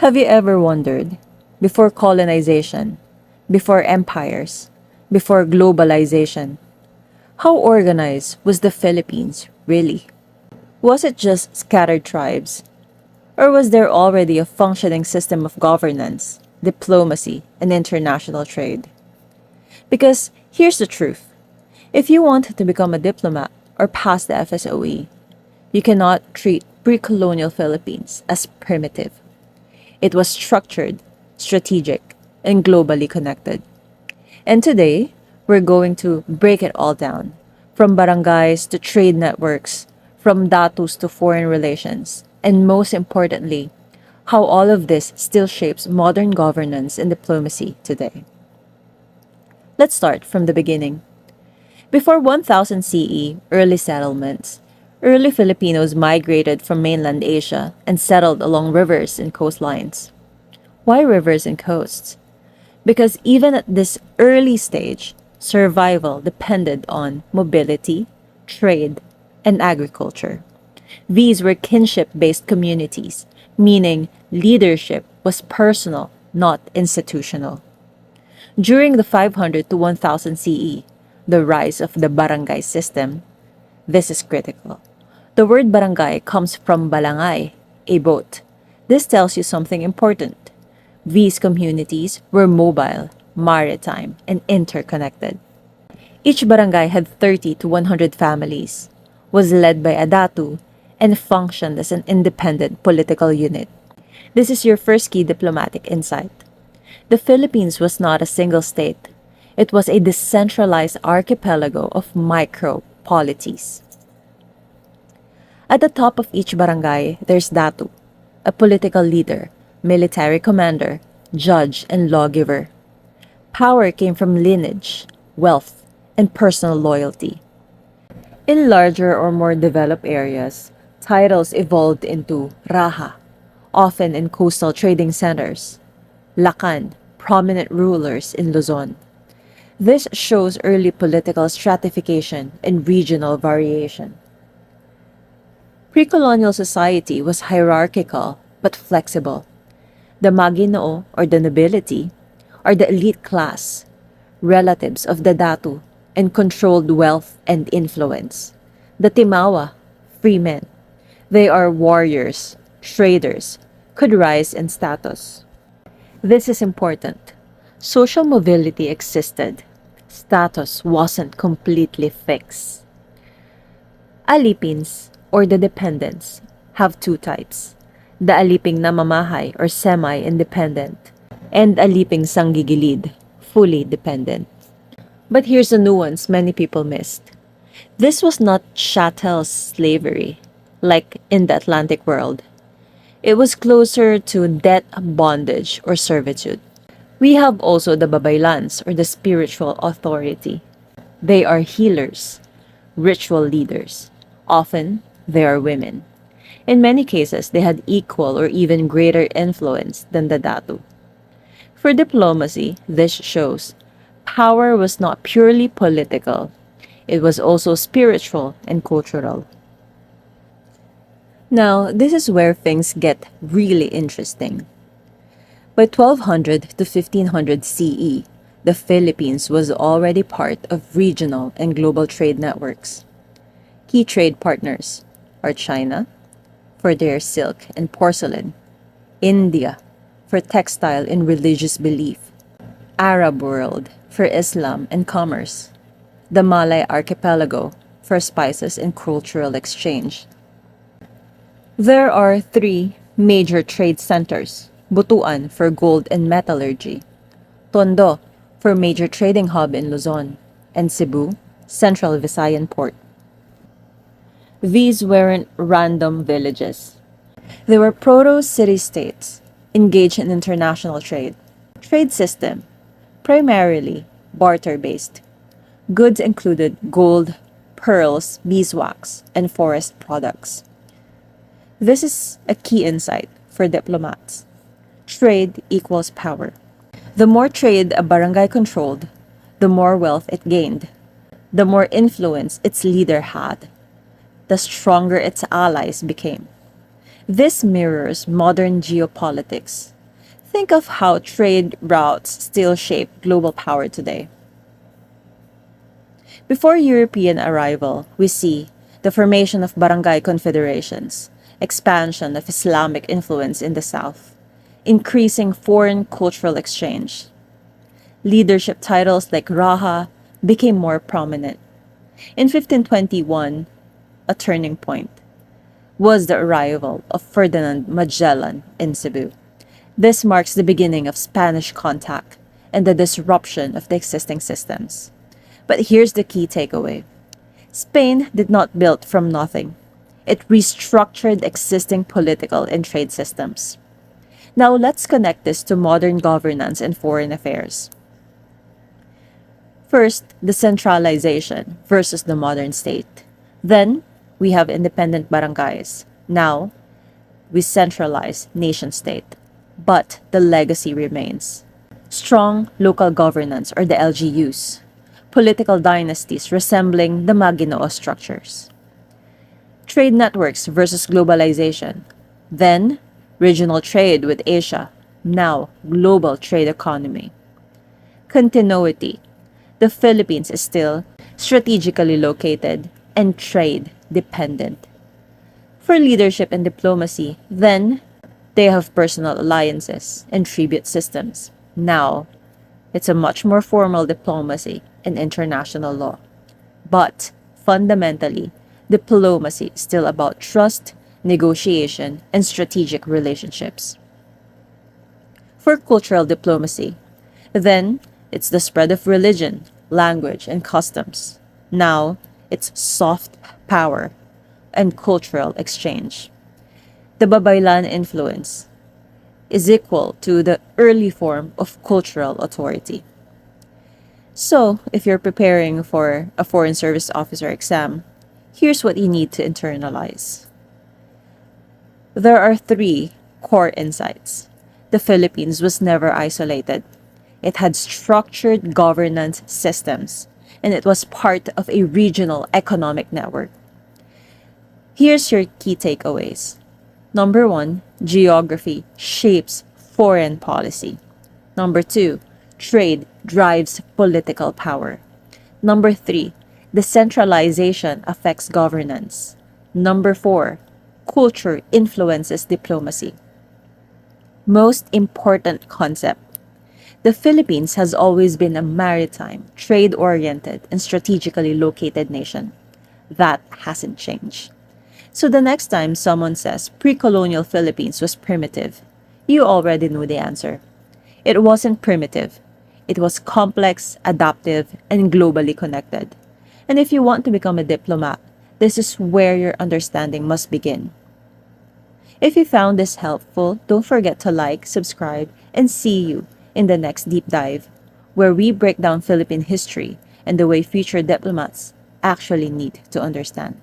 Have you ever wondered, before colonization, before empires, before globalization, how organized was the Philippines really? Was it just scattered tribes? Or was there already a functioning system of governance, diplomacy, and international trade? Because here's the truth: if you want to become a diplomat or pass the FSOE, you cannot treat pre colonial Philippines as primitive. It was structured, strategic, and globally connected. And today, we're going to break it all down, from barangays to trade networks, from datus to foreign relations, and most importantly, how all of this still shapes modern governance and diplomacy today. Let's start from the beginning. Before 1000 CE, early settlements, early Filipinos migrated from mainland Asia and settled along rivers and coastlines. Why rivers and coasts? Because even at this early stage, survival depended on mobility, trade, and agriculture. These were kinship based communities, meaning leadership was personal, not institutional. During the 500 to 1000 CE, the rise of the barangay system, this is critical. The word barangay comes from balangay, a boat. This tells you something important. These communities were mobile, maritime, and interconnected. Each barangay had 30 to 100 families, was led by a datu, and functioned as an independent political unit. This is your first key diplomatic insight. The Philippines was not a single state. It was a decentralized archipelago of micro-polities. At the top of each barangay, there's datu, a political leader, military commander, judge, and lawgiver. Power came from lineage, wealth, and personal loyalty. In larger or more developed areas, titles evolved into raha, often in coastal trading centers, lakan, prominent rulers in Luzon. This shows early political stratification and regional variation. Pre-colonial society was hierarchical but flexible. The maginoo, or the nobility, are the elite class, relatives of the datu, and controlled wealth and influence. The timawa, free men, they are warriors, traders, could rise in status. This is important. Social mobility existed. Status wasn't completely fixed. Alipins, or the dependents, have two types: the aliping namamahay or semi-independent, and aliping sanggigilid, fully dependent. But here's a nuance many people missed. This was not chattel slavery, like in the Atlantic world. It was closer to debt bondage or servitude. We have also the babaylans, or the spiritual authority. They are healers, ritual leaders. Often, they are women. In many cases, they had equal or even greater influence than the datu. For diplomacy, this shows power was not purely political. It was also spiritual and cultural. Now, this is where things get really interesting. By 1200 to 1500 CE, the Philippines was already part of regional and global trade networks. Key trade partners are China, for their silk and porcelain, India, for textile and religious belief, Arab world, for Islam and commerce, the Malay archipelago, for spices and cultural exchange. There are three major trade centers: Butuan for gold and metallurgy, Tondo for major trading hub in Luzon, and Cebu, central Visayan port. These weren't random villages. They were proto-city-states engaged in international trade. Trade system, primarily barter-based. Goods included gold, pearls, beeswax, and forest products. This is a key insight for diplomats. Trade equals power. The more trade a barangay controlled, the more wealth it gained, the more influence its leader had, the stronger its allies became. This mirrors modern geopolitics. Think of how trade routes still shape global power today. Before European arrival, we see the formation of barangay confederations, expansion of Islamic influence in the south, increasing foreign cultural exchange. Leadership titles like Raja became more prominent. In 1521, a turning point was the arrival of Ferdinand Magellan in Cebu. This marks the beginning of Spanish contact and the disruption of the existing systems. But here's the key takeaway. Spain did not build from nothing. It restructured existing political and trade systems. Now let's connect this to modern governance and foreign affairs. First, the centralization versus the modern state. Then, we have independent barangays. Now, we centralize nation state. But the legacy remains. Strong local governance or the LGUs. Political dynasties resembling the Maginoo structures. Trade networks versus globalization. Then, regional trade with Asia. Now, global trade economy. Continuity. The Philippines is still strategically located and trade dependent. For leadership and diplomacy, then they have personal alliances and tribute systems. Now, it's a much more formal diplomacy and international law. But fundamentally, diplomacy is still about trust, negotiation, and strategic relationships. For cultural diplomacy, then it's the spread of religion, language, and customs. Now, it's soft power and cultural exchange. The Babaylan influence is equal to the early form of cultural authority. So, if you're preparing for a Foreign Service Officer exam, here's what you need to internalize. There are three core insights. The Philippines was never isolated. It had structured governance systems, and it was part of a regional economic network. Here's your key takeaways. Number one, geography shapes foreign policy. Number two, trade drives political power. Number three, decentralization affects governance. Number four, culture influences diplomacy. Most important concept. The Philippines has always been a maritime, trade-oriented, and strategically located nation. That hasn't changed. So the next time someone says pre-colonial Philippines was primitive, you already know the answer. It wasn't primitive. It was complex, adaptive, and globally connected. And if you want to become a diplomat, this is where your understanding must begin. If you found this helpful, don't forget to like, subscribe, and see you in the next deep dive, where we break down Philippine history and the way future diplomats actually need to understand.